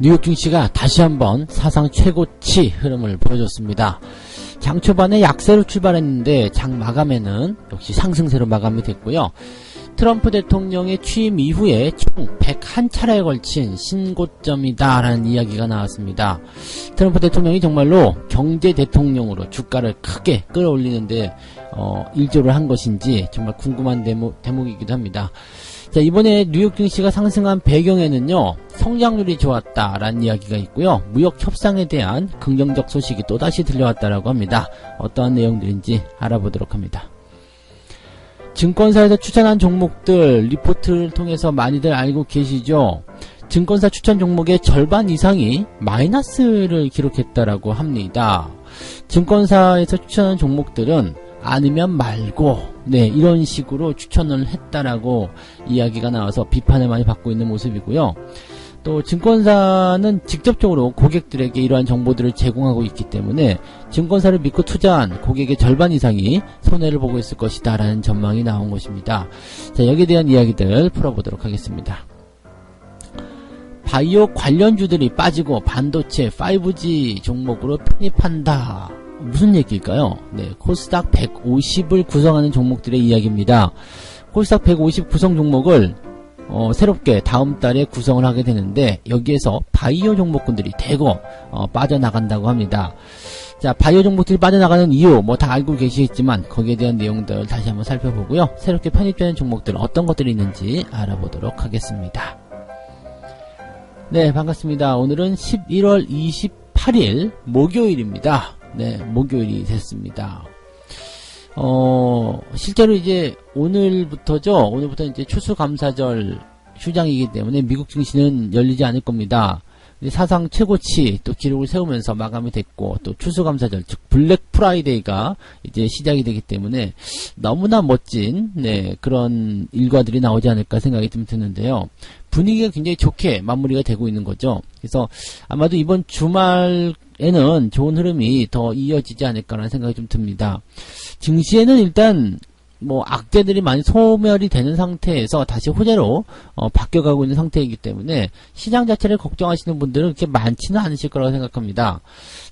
뉴욕 증시가 다시 한번 사상 최고치 흐름을 보여줬습니다. 장 초반에 약세로 출발했는데 장 마감에는 역시 상승세로 마감이 됐고요. 트럼프 대통령의 취임 이후에 총 101차례에 걸친 신고점이다 라는 이야기가 나왔습니다. 트럼프 대통령이 정말로 경제 대통령으로 주가를 크게 끌어올리는데 일조를 한 것인지 정말 궁금한 대목이기도 합니다. 자, 이번에 뉴욕 증시가 상승한 배경에는요, 성장률이 좋았다라는 이야기가 있고요, 무역 협상에 대한 긍정적 소식이 또다시 들려왔다라고 합니다. 어떠한 내용들인지 알아보도록 합니다. 증권사에서 추천한 종목들 리포트를 통해서 많이들 알고 계시죠? 증권사 추천 종목의 절반 이상이 마이너스를 기록했다라고 합니다. 증권사에서 추천한 종목들은 아니면 말고 이런 식으로 추천을 했다라고 이야기가 나와서 비판을 많이 받고 있는 모습이고요. 또 증권사는 직접적으로 고객들에게 이러한 정보들을 제공하고 있기 때문에 증권사를 믿고 투자한 고객의 절반 이상이 손해를 보고 있을 것이다 라는 전망이 나온 것입니다. 자, 여기에 대한 이야기들 풀어보도록 하겠습니다. 바이오 관련주들이 빠지고 반도체 5G 종목으로 편입한다. 무슨 얘기일까요? 코스닥 150을 구성하는 종목들의 이야기입니다. 코스닥 150 구성 종목을 새롭게 다음 달에 구성을 하게 되는데 여기에서 바이오 종목군들이 대거 빠져나간다고 합니다. 자, 바이오 종목들이 빠져나가는 이유 다 알고 계시겠지만 거기에 대한 내용들 다시 한번 살펴보고요. 새롭게 편입되는 종목들 어떤 것들이 있는지 알아보도록 하겠습니다. 네, 반갑습니다. 오늘은 11월 28일 목요일입니다. 목요일이 됐습니다. 실제로 이제 오늘부터죠. 오늘부터 이제 추수감사절 휴장이기 때문에 미국 증시는 열리지 않을 겁니다. 사상 최고치 또 기록을 세우면서 마감이 됐고, 또 추수감사절, 즉 블랙 프라이데이가 이제 시작이 되기 때문에 너무나 멋진 그런 일과들이 나오지 않을까 생각이 좀 드는데요. 분위기가 굉장히 좋게 마무리가 되고 있는 거죠. 그래서 아마도 이번 주말에는 좋은 흐름이 더 이어지지 않을까라는 생각이 좀 듭니다. 증시에는 일단 악재들이 많이 소멸이 되는 상태에서 다시 호재로 바뀌어가고 있는 상태이기 때문에 시장 자체를 걱정하시는 분들은 그렇게 많지는 않으실 거라고 생각합니다.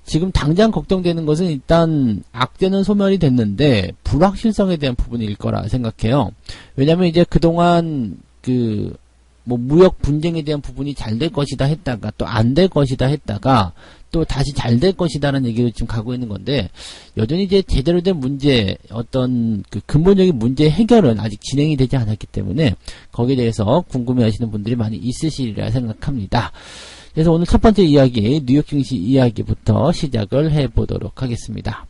지금 당장 걱정되는 것은 일단 악재는 소멸이 됐는데 불확실성에 대한 부분일 거라 생각해요. 왜냐면 이제 그동안 무역 분쟁에 대한 부분이 잘 될 것이다 했다가 또 안 될 것이다 했다가 또 다시 잘 될 것이다라는 얘기로 지금 가고 있는 건데, 여전히 이제 제대로 된 문제, 어떤 근본적인 문제 해결은 아직 진행이 되지 않았기 때문에 거기에 대해서 궁금해 하시는 분들이 많이 있으시리라 생각합니다. 그래서 오늘 첫 번째 이야기, 뉴욕 증시 이야기부터 시작을 해보도록 하겠습니다.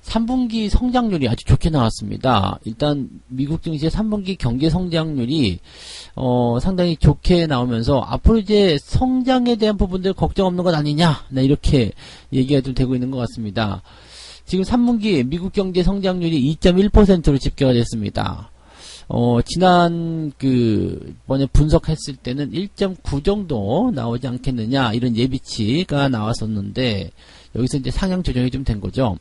3분기 성장률이 아주 좋게 나왔습니다. 일단 미국 증시의 3분기 경제 성장률이 상당히 좋게 나오면서 앞으로 이제 성장에 대한 부분들 걱정 없는 것 아니냐, 이렇게 얘기가 좀 되고 있는 것 같습니다. 지금 3분기 미국 경제 성장률이 2.1%로 집계가 됐습니다. 지난 번에 분석했을 때는 1.9 정도 나오지 않겠느냐, 이런 예비치가 나왔었는데 여기서 이제 상향 조정이 좀 된 거죠.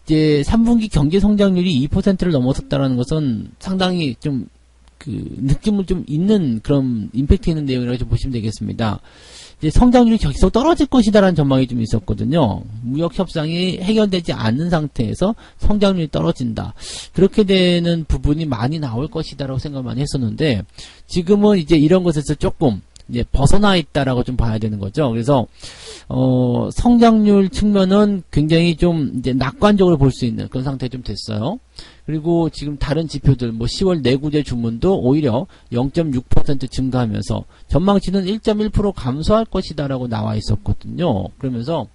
이제 3분기 경제 성장률이 2%를 넘어섰다라는 것은 상당히 좀 느낌을 좀 있는 그런 임팩트 있는 내용이라고 좀 보시면 되겠습니다. 이제 성장률이 계속 떨어질 것이다라는 전망이 좀 있었거든요. 무역 협상이 해결되지 않는 상태에서 성장률이 떨어진다. 그렇게 되는 부분이 많이 나올 것이다라고 생각을 많이 했었는데 지금은 이제 이런 것에서 조금 이제 벗어나 있다라고 좀 봐야 되는 거죠. 그래서 성장률 측면은 굉장히 좀 이제 낙관적으로 볼 수 있는 그런 상태가 좀 됐어요. 그리고 지금 다른 지표들 10월 내구재 주문도 오히려 0.6% 증가하면서 전망치는 1.1% 감소할 것이다라고 나와 있었거든요. 그러면서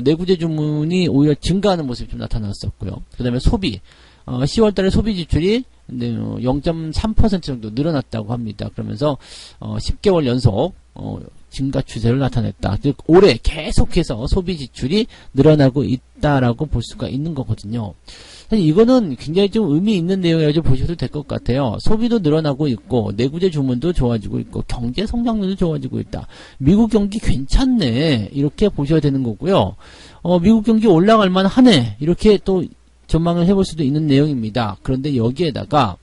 내구재 주문이 오히려 증가하는 모습이 좀 나타났었고요. 그다음에 소비 10월 달에 소비 지출이 0.3% 정도 늘어났다고 합니다. 그러면서 10개월 연속 증가 추세를 나타냈다. 즉 올해 계속해서 소비 지출이 늘어나고 있다라고 볼 수가 있는 거거든요. 사실 이거는 굉장히 좀 의미 있는 내용이라고 보셔도 될 것 같아요. 소비도 늘어나고 있고 내구재 주문도 좋아지고 있고 경제 성장률도 좋아지고 있다. 미국 경기 괜찮네, 이렇게 보셔야 되는 거고요. 미국 경기 올라갈 만하네, 이렇게 또 전망을 해볼 수도 있는 내용입니다. 그런데 여기에다가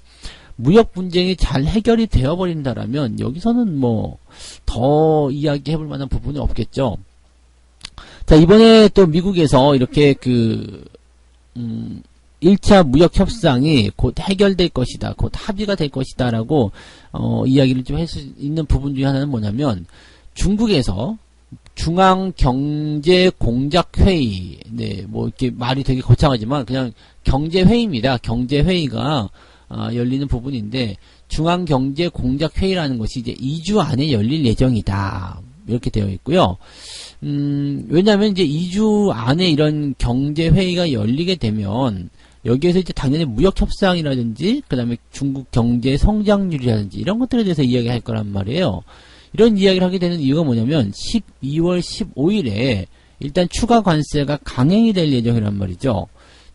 무역 분쟁이 잘 해결이 되어버린다라면 여기서는 뭐 더 이야기해볼 만한 부분이 없겠죠. 자, 이번에 또 미국에서 이렇게 1차 무역 협상이 곧 해결될 것이다, 곧 합의가 될 것이다 라고 이야기를 좀 할 수 있는 부분 중에 하나는 뭐냐면, 중국에서 중앙경제공작회의, 네, 뭐 이렇게 말이 되게 거창하지만 그냥 경제회의입니다. 경제회의가 열리는 부분인데, 중앙경제공작회의라는 것이 이제 2주 안에 열릴 예정이다, 이렇게 되어 있고요. 왜냐하면 이제 2주 안에 이런 경제회의가 열리게 되면 여기에서 이제 당연히 무역협상이라든지 그 다음에 중국 경제 성장률이라든지 이런 것들에 대해서 이야기할 거란 말이에요. 이런 이야기를 하게 되는 이유가 뭐냐면 12월 15일에 일단 추가 관세가 강행이 될 예정이란 말이죠.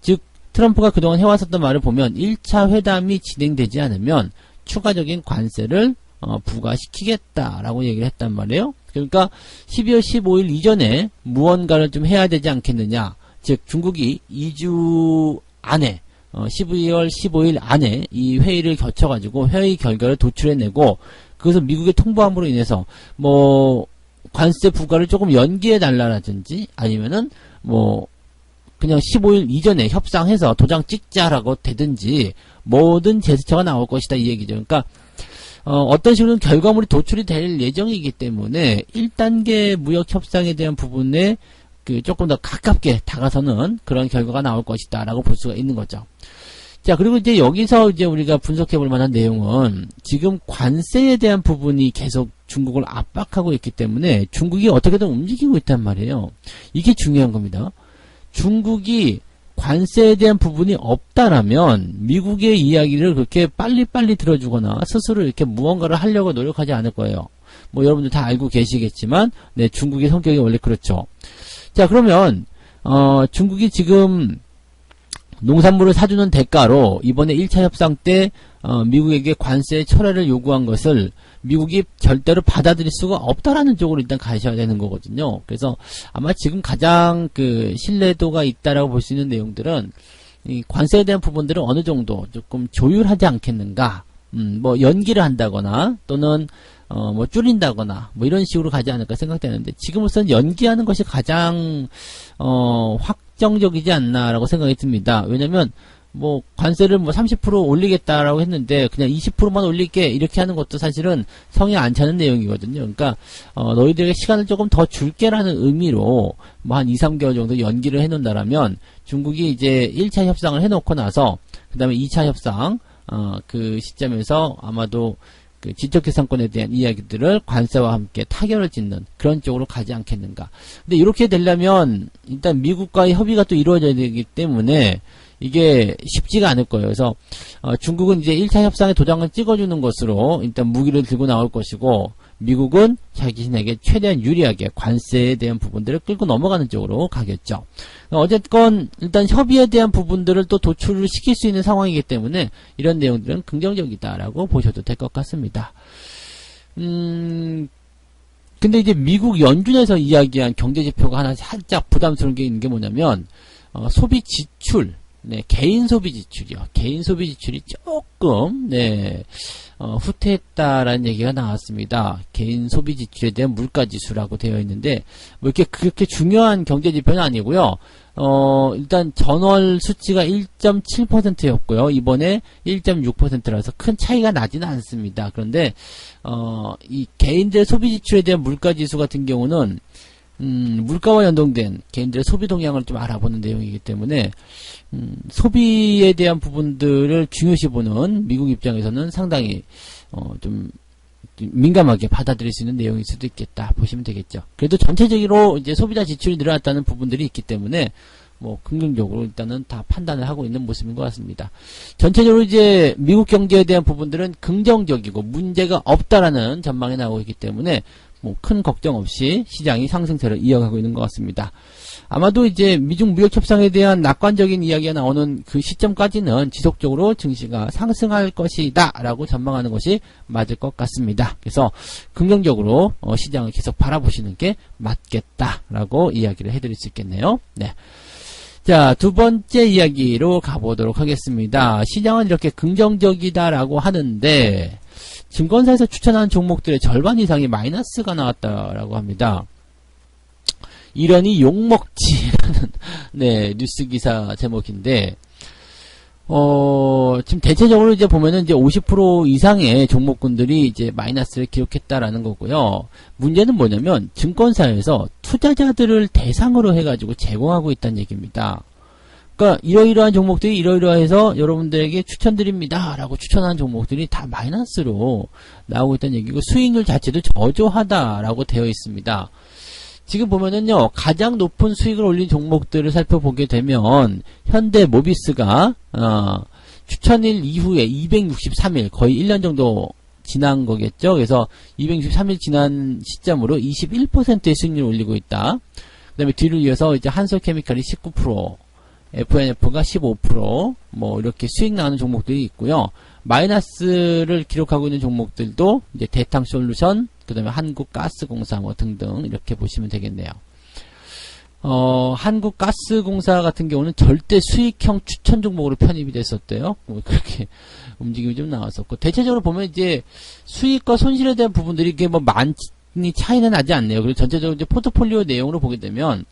즉 트럼프가 그동안 해왔었던 말을 보면 1차 회담이 진행되지 않으면 추가적인 관세를 부과시키겠다라고 얘기를 했단 말이에요. 그러니까 12월 15일 이전에 무언가를 좀 해야 되지 않겠느냐. 즉 중국이 2주 안에 12월 15일 안에 이 회의를 거쳐가지고 회의 결과를 도출해내고 그것을 미국에 통보함으로 인해서 뭐 관세 부과를 조금 연기해달라라든지 아니면은 뭐 그냥 15일 이전에 협상해서 도장 찍자라고 되든지 모든 제스처가 나올 것이다 이 얘기죠. 그러니까 어떤 식으로는 결과물이 도출이 될 예정이기 때문에 1단계 무역 협상에 대한 부분에 조금 더 가깝게 다가서는 그런 결과가 나올 것이다 라고 볼 수가 있는 거죠. 자, 그리고 이제 여기서 이제 우리가 분석해 볼 만한 내용은 지금 관세에 대한 부분이 계속 중국을 압박하고 있기 때문에 중국이 어떻게든 움직이고 있단 말이에요. 이게 중요한 겁니다. 중국이 관세에 대한 부분이 없다라면 미국의 이야기를 그렇게 빨리빨리 들어주거나 스스로 이렇게 무언가를 하려고 노력하지 않을 거예요. 뭐 여러분들 다 알고 계시겠지만 네, 중국의 성격이 원래 그렇죠. 자, 그러면 중국이 지금 농산물을 사주는 대가로 이번에 1차 협상 때 미국에게 관세 철회를 요구한 것을 미국이 절대로 받아들일 수가 없다라는 쪽으로 일단 가셔야 되는 거거든요. 그래서 아마 지금 가장 신뢰도가 있다라고 볼 수 있는 내용들은 이 관세에 대한 부분들을 어느 정도 조금 조율하지 않겠는가, 뭐 연기를 한다거나 또는 뭐 줄인다거나 뭐 이런 식으로 가지 않을까 생각되는데 지금으로서는 연기하는 것이 가장 확정적이지 않나라고 생각이 듭니다. 왜냐면 뭐 관세를 뭐 30% 올리겠다라고 했는데 그냥 20%만 올릴게 이렇게 하는 것도 사실은 성에 안 차는 내용이거든요. 그러니까 너희들에게 시간을 조금 더 줄게라는 의미로 뭐 한 2, 3개월 정도 연기를 해놓는다라면 중국이 이제 1차 협상을 해놓고 나서 그 다음에 2차 협상 그 시점에서 아마도 그 지적재산권에 대한 이야기들을 관세와 함께 타결을 짓는 그런 쪽으로 가지 않겠는가. 근데 이렇게 되려면 일단 미국과의 협의가 또 이루어져야 되기 때문에 이게 쉽지가 않을 거예요. 그래서 중국은 이제 1차 협상에 도장을 찍어주는 것으로 일단 무기를 들고 나올 것이고 미국은 자기신에게 최대한 유리하게 관세에 대한 부분들을 끌고 넘어가는 쪽으로 가겠죠. 어쨌건 일단 협의에 대한 부분들을 또 도출을 시킬 수 있는 상황이기 때문에 이런 내용들은 긍정적이다라고 보셔도 될 것 같습니다. 근데 이제 미국 연준에서 이야기한 경제지표가 하나 살짝 부담스러운 게 있는 게 뭐냐면 소비 지출, 네, 개인 소비 지출이요. 개인 소비 지출이 조금, 네, 후퇴했다라는 얘기가 나왔습니다. 개인 소비 지출에 대한 물가 지수라고 되어 있는데, 뭐 이렇게 그렇게 중요한 경제 지표는 아니고요. 일단 전월 수치가 1.7%였고요. 이번에 1.6%라서 큰 차이가 나지는 않습니다. 그런데, 이 개인들 소비 지출에 대한 물가 지수 같은 경우는, 물가와 연동된 개인들의 소비 동향을 좀 알아보는 내용이기 때문에 소비에 대한 부분들을 중요시 보는 미국 입장에서는 상당히 좀 민감하게 받아들일 수 있는 내용일 수도 있겠다 보시면 되겠죠. 그래도 전체적으로 이제 소비자 지출이 늘어났다는 부분들이 있기 때문에 뭐 긍정적으로 일단은 다 판단을 하고 있는 모습인 것 같습니다. 전체적으로 이제 미국 경제에 대한 부분들은 긍정적이고 문제가 없다라는 전망이 나오고 있기 때문에 뭐 큰 걱정 없이 시장이 상승세를 이어가고 있는 것 같습니다. 아마도 이제 미중 무역 협상에 대한 낙관적인 이야기가 나오는 그 시점까지는 지속적으로 증시가 상승할 것이다 라고 전망하는 것이 맞을 것 같습니다. 그래서 긍정적으로 시장을 계속 바라보시는 게 맞겠다라고 이야기를 해드릴 수 있겠네요. 네. 자, 두 번째 이야기로 가보도록 하겠습니다. 시장은 이렇게 긍정적이다라고 하는데 증권사에서 추천하는 종목들의 절반 이상이 마이너스가 나왔다라고 합니다. 이러니 욕먹지라는 네, 뉴스 기사 제목인데 지금 대체적으로 이제 보면은 이제 50% 이상의 종목군들이 이제 마이너스를 기록했다라는 거고요. 문제는 뭐냐면 증권사에서 투자자들을 대상으로 해가지고 제공하고 있다는 얘기입니다. 그러니까 이러이러한 종목들이 이러이러해서 여러분들에게 추천드립니다라고 추천한 종목들이 다 마이너스로 나오고 있다는 얘기고 수익률 자체도 저조하다라고 되어 있습니다. 지금 보면은요, 가장 높은 수익을 올린 종목들을 살펴보게 되면, 현대 모비스가, 추천일 이후에 263일, 거의 1년 정도 지난 거겠죠? 그래서 263일 지난 시점으로 21%의 수익률을 올리고 있다. 그 다음에 뒤를 이어서 이제 한솔케미칼이 19%, FNF가 15%, 뭐, 이렇게 수익 나는 종목들이 있고요. 마이너스를 기록하고 있는 종목들도 이제 대탕솔루션, 그 다음에 한국가스공사 뭐 등등 이렇게 보시면 되겠네요. 한국가스공사 같은 경우는 절대 수익형 추천 종목으로 편입이 됐었대요. 뭐 그렇게 움직임이 좀 나왔었고 대체적으로 보면 이제 수익과 손실에 대한 부분들이 이게 뭐 많이 차이는 나지 않네요. 그리고 전체적으로 이제 포트폴리오 내용으로 보게 되면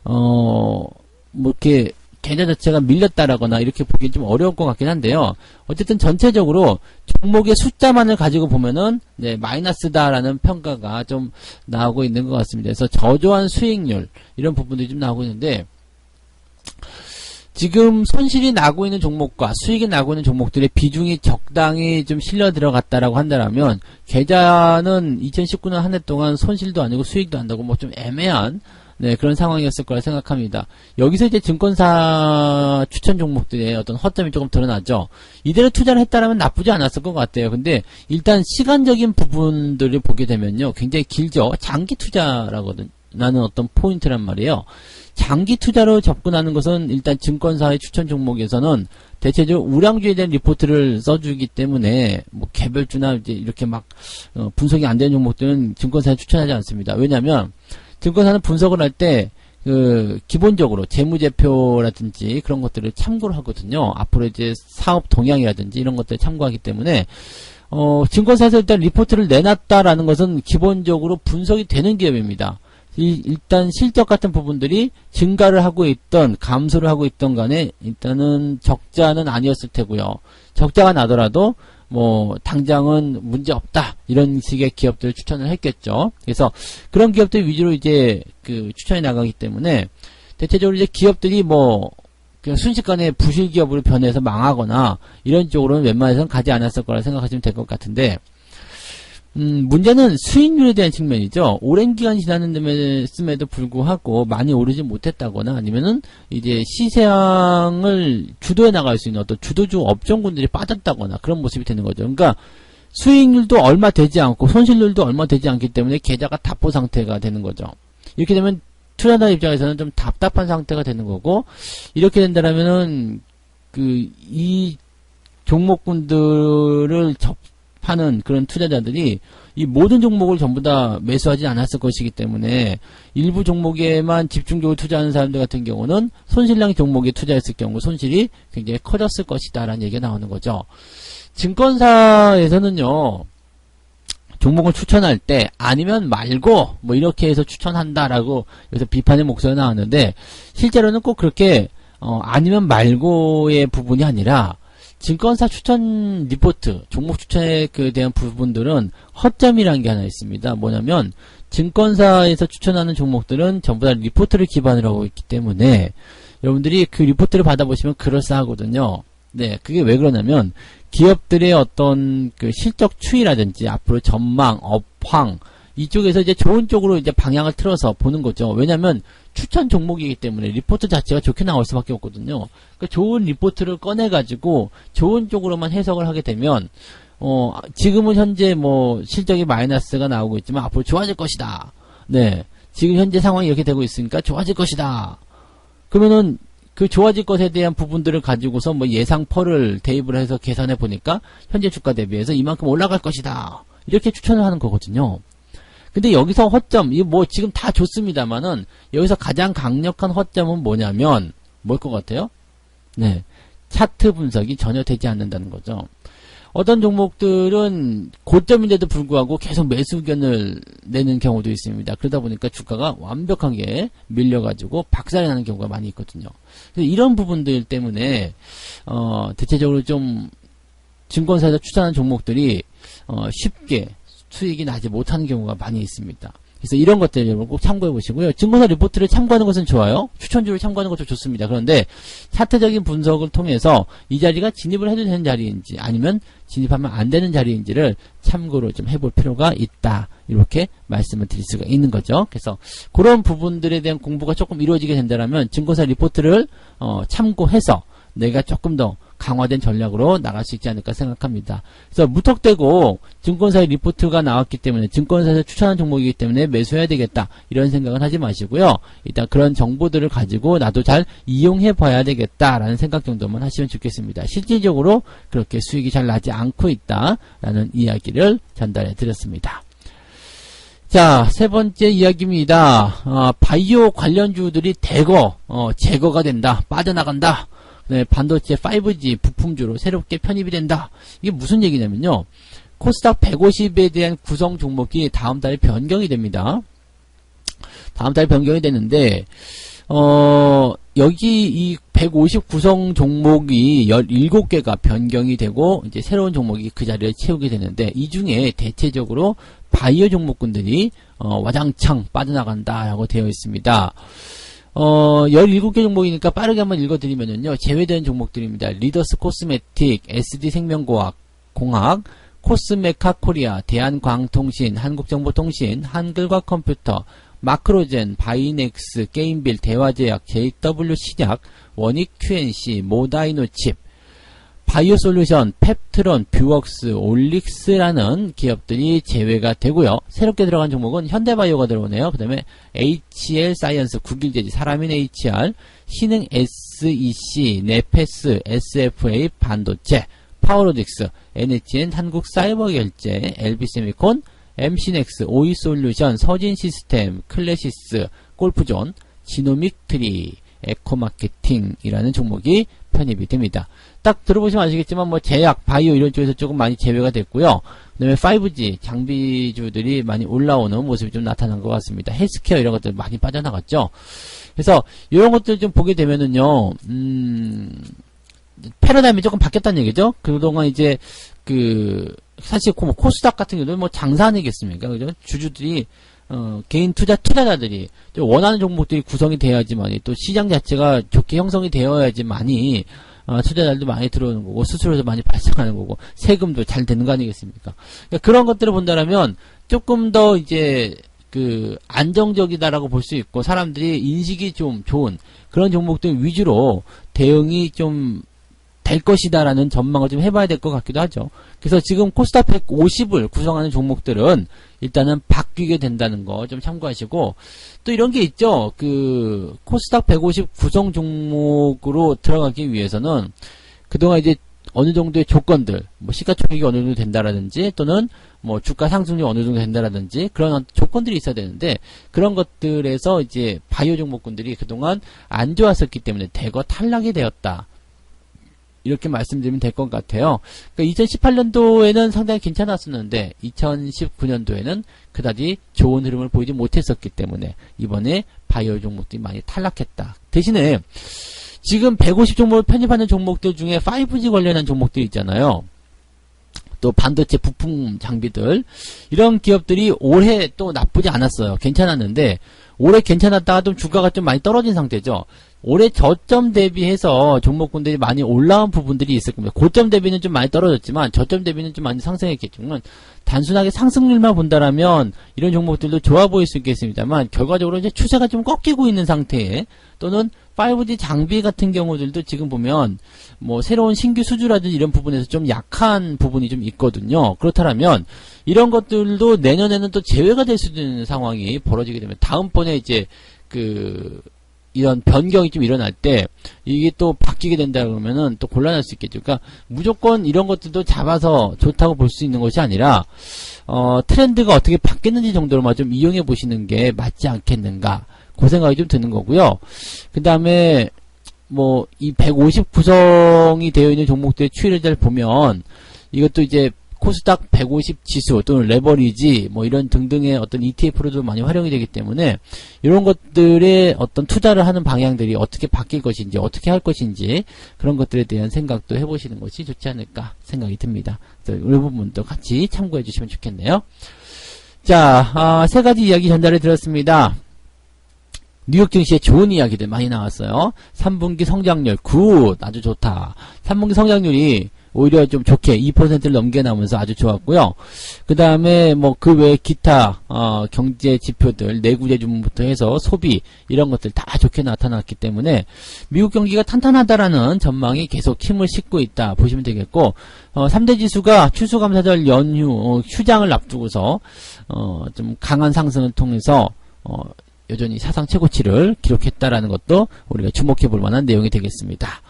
뭐 이렇게 계좌 자체가 밀렸다라거나 이렇게 보기 좀 어려울 것 같긴 한데요. 어쨌든 전체적으로 종목의 숫자만을 가지고 보면은 네, 마이너스다라는 평가가 좀 나오고 있는 것 같습니다. 그래서 저조한 수익률 이런 부분들이 좀 나오고 있는데 지금 손실이 나고 있는 종목과 수익이 나고 있는 종목들의 비중이 적당히 좀 실려 들어갔다라고 한다면 계좌는 2019년 한 해 동안 손실도 아니고 수익도 안 나고 뭐 좀 애매한 네, 그런 상황이었을 거라 생각합니다. 여기서 이제 증권사 추천 종목들의 어떤 허점이 조금 드러나죠. 이대로 투자를 했다라면 나쁘지 않았을 것 같아요. 근데 일단 시간적인 부분들을 보게 되면요. 굉장히 길죠. 장기 투자라거든. 라는 어떤 포인트란 말이에요. 장기 투자로 접근하는 것은 일단 증권사의 추천 종목에서는 대체적으로 우량주에 대한 리포트를 써주기 때문에 뭐 개별주나 이제 이렇게 막 분석이 안 되는 종목들은 증권사에 추천하지 않습니다. 왜냐하면 증권사는 분석을 할 때 기본적으로 재무제표라든지 그런 것들을 참고를 하거든요. 앞으로 이제 사업 동향이라든지 이런 것들을 참고하기 때문에 증권사에서 일단 리포트를 내놨다라는 것은 기본적으로 분석이 되는 기업입니다. 일단 실적 같은 부분들이 증가를 하고 있던 감소를 하고 있던 간에 일단은 적자는 아니었을 테고요. 적자가 나더라도 뭐 당장은 문제 없다 이런 식의 기업들을 추천을 했겠죠. 그래서 그런 기업들 위주로 이제 그 추천이 나가기 때문에 대체적으로 이제 기업들이 뭐 그냥 순식간에 부실 기업으로 변해서 망하거나 이런 쪽으로는 웬만해서는 가지 않았을 거라 생각하시면 될 것 같은데 문제는 수익률에 대한 측면이죠. 오랜 기간이 지났음에도 불구하고 많이 오르지 못했다거나 아니면은 이제 시장을 주도해 나갈 수 있는 어떤 주도주 업종군들이 빠졌다거나 그런 모습이 되는 거죠. 그러니까 수익률도 얼마 되지 않고 손실률도 얼마 되지 않기 때문에 계좌가 답보 상태가 되는 거죠. 이렇게 되면 투자자 입장에서는 좀 답답한 상태가 되는 거고 이렇게 된다면은 이 종목군들을 하는 그런 투자자들이 이 모든 종목을 전부 다 매수하지 않았을 것이기 때문에 일부 종목에만 집중적으로 투자하는 사람들 같은 경우는 손실량 종목에 투자했을 경우 손실이 굉장히 커졌을 것이다 라는 얘기가 나오는 거죠. 증권사에서는요 종목을 추천할 때 아니면 말고 뭐 이렇게 해서 추천한다라고 여기서 비판의 목소리가 나왔는데 실제로는 꼭 그렇게 아니면 말고의 부분이 아니라 증권사 추천 리포트, 종목 추천에 대한 부분들은 허점이라는 게 하나 있습니다. 뭐냐면 증권사에서 추천하는 종목들은 전부 다 리포트를 기반으로 하고 있기 때문에 여러분들이 그 리포트를 받아보시면 그럴싸하거든요. 네, 그게 왜 그러냐면 기업들의 어떤 그 실적 추이라든지 앞으로 전망, 업황 이쪽에서 이제 좋은 쪽으로 이제 방향을 틀어서 보는 거죠. 왜냐면 추천 종목이기 때문에 리포트 자체가 좋게 나올 수밖에 없거든요. 그러니까 좋은 리포트를 꺼내가지고 좋은 쪽으로만 해석을 하게 되면, 지금은 현재 뭐 실적이 마이너스가 나오고 있지만 앞으로 좋아질 것이다. 네. 지금 현재 상황이 이렇게 되고 있으니까 좋아질 것이다. 그러면은 그 좋아질 것에 대한 부분들을 가지고서 뭐 예상퍼를 대입을 해서 계산해 보니까 현재 주가 대비해서 이만큼 올라갈 것이다. 이렇게 추천을 하는 거거든요. 근데 여기서 허점, 이거 뭐 지금 다 좋습니다만은 여기서 가장 강력한 허점은 뭐냐면, 뭘 것 같아요? 네. 차트 분석이 전혀 되지 않는다는 거죠. 어떤 종목들은 고점인데도 불구하고 계속 매수 의견을 내는 경우도 있습니다. 그러다 보니까 주가가 완벽하게 밀려가지고 박살이 나는 경우가 많이 있거든요. 그래서 이런 부분들 때문에 대체적으로 좀 증권사에서 추천하는 종목들이 쉽게 수익이 나지 못하는 경우가 많이 있습니다. 그래서 이런 것들 여러분 꼭 참고해 보시고요. 증권사 리포트를 참고하는 것은 좋아요. 추천주를 참고하는 것도 좋습니다. 그런데 차트적인 분석을 통해서 이 자리가 진입을 해도 되는 자리인지 아니면 진입하면 안 되는 자리인지를 참고로 좀 해볼 필요가 있다. 이렇게 말씀을 드릴 수가 있는 거죠. 그래서 그런 부분들에 대한 공부가 조금 이루어지게 된다면 증권사 리포트를 참고해서 내가 조금 더 강화된 전략으로 나갈 수 있지 않을까 생각합니다. 그래서 무턱대고 증권사의 리포트가 나왔기 때문에 증권사에서 추천한 종목이기 때문에 매수해야 되겠다 이런 생각은 하지 마시고요. 일단 그런 정보들을 가지고 나도 잘 이용해 봐야 되겠다라는 생각 정도만 하시면 좋겠습니다. 실질적으로 그렇게 수익이 잘 나지 않고 있다라는 이야기를 전달해 드렸습니다. 자, 세 번째 이야기입니다. 바이오 관련주들이 대거 제거가 된다, 빠져나간다. 네, 반도체 5G 부품주로 새롭게 편입이 된다. 이게 무슨 얘기냐면요. 코스닥 150에 대한 구성 종목이 다음 달에 변경이 됩니다. 다음 달에 변경이 되는데, 여기 이 150 구성 종목이 17개가 변경이 되고, 이제 새로운 종목이 그 자리를 채우게 되는데, 이 중에 대체적으로 바이오 종목군들이, 와장창 빠져나간다라고 되어 있습니다. 17개 종목이니까 빠르게 한번 읽어드리면요. 제외된 종목들입니다. 리더스 코스메틱, SD생명공학, 코스메카 코리아, 대한광통신, 한국정보통신, 한글과컴퓨터, 마크로젠, 바이넥스, 게임빌, 대화제약, JW신약, 원익 QNC, 모다이노칩, 바이오솔루션, 펩트론, 뷰웍스, 올릭스라는 기업들이 제외가 되고요. 새롭게 들어간 종목은 현대바이오가 들어오네요. 그 다음에 HL사이언스, 국일제지, 사라민 HR, 신흥 SEC, 네페스, SFA, 반도체, 파워로직스, NHN, 한국사이버결제, LB세미콘, MC넥스, 오이솔루션, 서진시스템, 클래시스, 골프존, 지노믹트리, 에코마케팅이라는 종목이 편입이 됩니다. 딱 들어보시면 아시겠지만 뭐 제약, 바이오 이런 쪽에서 조금 많이 제외가 됐고요. 그 다음에 5G 장비주들이 많이 올라오는 모습이 좀 나타난 것 같습니다. 헬스케어 이런 것들 많이 빠져나갔죠. 그래서 이런 것들 좀 보게 되면은요, 패러다임이 조금 바뀌었다는 얘기죠. 그동안 이제 사실 코스닥 같은 경우는 뭐 장사 아니겠습니까? 그죠? 주주들이 개인 투자자들이 원하는 종목들이 구성이 되어야지만 또 시장 자체가 좋게 형성이 되어야지만이 투자자들도 많이 들어오는 거고 수수료도 많이 발생하는 거고 세금도 잘 되는 거 아니겠습니까? 그러니까 그런 것들을 본다면 조금 더 이제 안정적이다라고 볼 수 있고 사람들이 인식이 좀 좋은 그런 종목들 위주로 대응이 좀 될 것이다라는 전망을 좀 해봐야 될 것 같기도 하죠. 그래서 지금 코스닥 150을 구성하는 종목들은 일단은 바뀌게 된다는 거 좀 참고하시고 또 이런 게 있죠. 코스닥 150 구성 종목으로 들어가기 위해서는 그동안 이제 어느 정도의 조건들, 뭐 시가총액이 어느 정도 된다라든지 또는 뭐 주가 상승률이 어느 정도 된다라든지 그런 조건들이 있어야 되는데 그런 것들에서 이제 바이오 종목군들이 그동안 안 좋았었기 때문에 대거 탈락이 되었다. 이렇게 말씀드리면 될 것 같아요. 그러니까 2018년도에는 상당히 괜찮았었는데 2019년도에는 그다지 좋은 흐름을 보이지 못했었기 때문에 이번에 바이오 종목들이 많이 탈락했다. 대신에 지금 150 종목을 편입하는 종목들 중에 5G 관련한 종목들이 있잖아요. 또 반도체 부품 장비들 이런 기업들이 올해 또 나쁘지 않았어요. 괜찮았는데 올해 괜찮았다가 좀 주가가 좀 많이 떨어진 상태죠. 올해 저점 대비해서 종목군들이 많이 올라온 부분들이 있을 겁니다. 고점 대비는 좀 많이 떨어졌지만 저점 대비는 좀 많이 상승했겠지만 단순하게 상승률만 본다라면 이런 종목들도 좋아 보일 수 있겠습니다만 결과적으로 이제 추세가 좀 꺾이고 있는 상태에 또는 5G 장비 같은 경우들도 지금 보면 뭐 새로운 신규 수주라든지 이런 부분에서 좀 약한 부분이 좀 있거든요. 그렇다면 이런 것들도 내년에는 또 제외가 될 수도 있는 상황이 벌어지게 되면 다음번에 이제 이런 변경이 좀 일어날 때 이게 또 바뀌게 된다 그러면은 또 곤란할 수 있겠죠. 그러니까 무조건 이런 것들도 잡아서 좋다고 볼 수 있는 것이 아니라 트렌드가 어떻게 바뀌는지 정도로만 좀 이용해 보시는 게 맞지 않겠는가 그 생각이 좀 드는 거고요. 그 다음에 뭐, 이 150 구성이 되어 있는 종목들의 추이를 잘 보면, 이것도 이제 코스닥 150 지수 또는 레버리지 뭐 이런 등등의 어떤 ETF로도 많이 활용이 되기 때문에 이런 것들의 어떤 투자를 하는 방향들이 어떻게 바뀔 것인지 어떻게 할 것인지 그런 것들에 대한 생각도 해보시는 것이 좋지 않을까 생각이 듭니다. 그래서 이 부분도 같이 참고해 주시면 좋겠네요. 자, 세 가지 이야기 전달해 드렸습니다. 뉴욕 증시에 좋은 이야기들 많이 나왔어요. 3분기 성장률 굿, 아주 좋다. 3분기 성장률이 오히려 좀 좋게 2%를 넘겨나오면서 아주 좋았고요. 그 다음에 뭐 그 외에 기타 경제 지표들 내구재 주문부터 해서 소비 이런 것들 다 좋게 나타났기 때문에 미국 경기가 탄탄하다라는 전망이 계속 힘을 싣고 있다 보시면 되겠고 3대 지수가 추수감사절 연휴 휴장을 앞두고서 좀 강한 상승을 통해서 여전히 사상 최고치를 기록했다라는 것도 우리가 주목해 볼 만한 내용이 되겠습니다.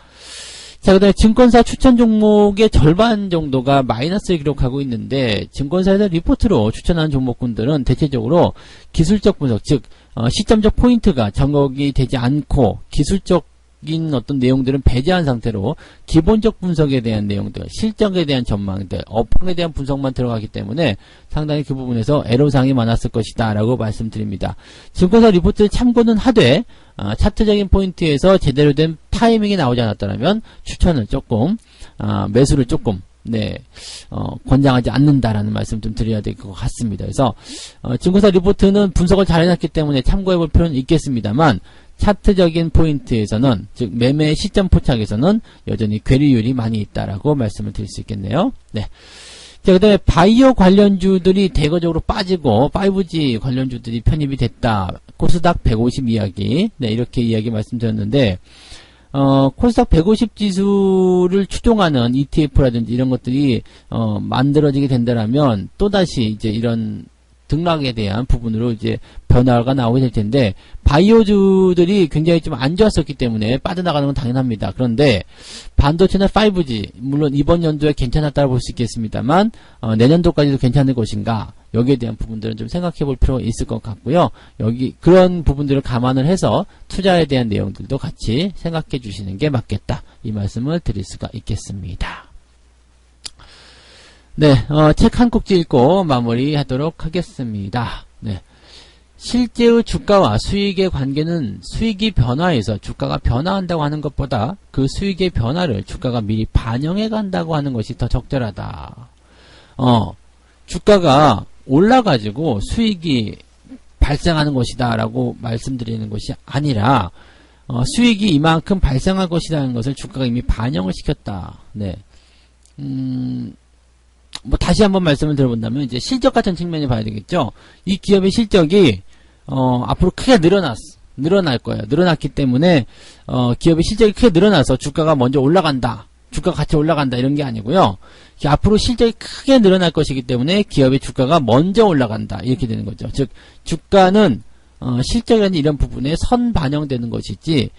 자, 그 다음에 증권사 추천 종목의 절반 정도가 마이너스를 기록하고 있는데, 증권사에서 리포트로 추천하는 종목군들은 대체적으로 기술적 분석, 즉, 시점적 포인트가 정확이 되지 않고, 기술적인 어떤 내용들은 배제한 상태로, 기본적 분석에 대한 내용들, 실적에 대한 전망들, 업황에 대한 분석만 들어가기 때문에, 상당히 그 부분에서 애로사항이 많았을 것이다, 라고 말씀드립니다. 증권사 리포트를 참고는 하되, 차트적인 포인트에서 제대로 된 타이밍이 나오지 않았다면 추천을 조금 매수를 조금 권장하지 않는다라는 말씀 좀 드려야 될 것 같습니다. 그래서 증권사 리포트는 분석을 잘 해놨기 때문에 참고해 볼 필요는 있겠습니다만 차트적인 포인트에서는 즉 매매 시점 포착에서는 여전히 괴리율이 많이 있다라고 말씀을 드릴 수 있겠네요. 네. 자, 그 다음에 바이오 관련주들이 대거적으로 빠지고 5G 관련주들이 편입이 됐다. 코스닥 150 이야기. 네, 이렇게 이야기 말씀드렸는데 코스닥 150 지수를 추종하는 ETF라든지 이런 것들이 만들어지게 된다라면 또다시 이제 이런 등락에 대한 부분으로 이제 변화가 나오게 될 텐데 바이오주들이 굉장히 좀 안 좋았었기 때문에 빠져나가는 건 당연합니다. 그런데 반도체나 5G 물론 이번 연도에 괜찮았다고 볼 수 있겠습니다만 내년도까지도 괜찮을 것인가 여기에 대한 부분들은 좀 생각해 볼 필요가 있을 것 같고요. 여기 그런 부분들을 감안을 해서 투자에 대한 내용들도 같이 생각해 주시는 게 맞겠다. 이 말씀을 드릴 수가 있겠습니다. 네, 책 한 꼭지 읽고 마무리하도록 하겠습니다. 네. 실제의 주가와 수익의 관계는 수익이 변화해서 주가가 변화한다고 하는 것보다 그 수익의 변화를 주가가 미리 반영해 간다고 하는 것이 더 적절하다. 주가가 올라가지고 수익이 발생하는 것이다 라고 말씀드리는 것이 아니라 수익이 이만큼 발생할 것이라는 것을 주가가 이미 반영을 시켰다. 네. 뭐 다시 한번 말씀을 드려본다면 이제 실적 같은 측면을 봐야 되겠죠. 이 기업의 실적이 앞으로 크게 늘어날 거예요. 늘어났기 때문에 기업의 실적이 크게 늘어나서 주가가 먼저 올라간다. 주가가 같이 올라간다 이런 게 아니고요. 앞으로 실적이 크게 늘어날 것이기 때문에 기업의 주가가 먼저 올라간다. 이렇게 되는 거죠. 즉 주가는 실적이라는 이런 부분에 선반영되는 것이지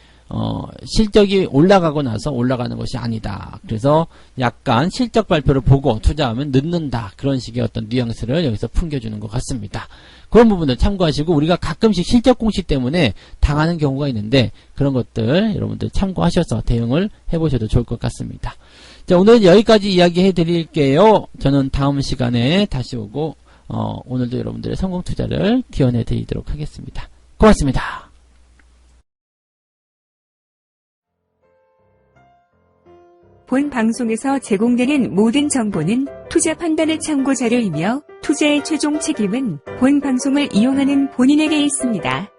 실적이 올라가고 나서 올라가는 것이 아니다. 그래서 약간 실적 발표를 보고 투자하면 늦는다. 그런 식의 어떤 뉘앙스를 여기서 풍겨주는 것 같습니다. 그런 부분들 참고하시고 우리가 가끔씩 실적 공시 때문에 당하는 경우가 있는데 그런 것들 여러분들 참고하셔서 대응을 해보셔도 좋을 것 같습니다. 자, 오늘은 여기까지 이야기해 드릴게요. 저는 다음 시간에 다시 오고 오늘도 여러분들의 성공 투자를 기원해 드리도록 하겠습니다. 고맙습니다. 본 방송에서 제공되는 모든 정보는 투자 판단의 참고 자료이며 투자의 최종 책임은 본 방송을 이용하는 본인에게 있습니다.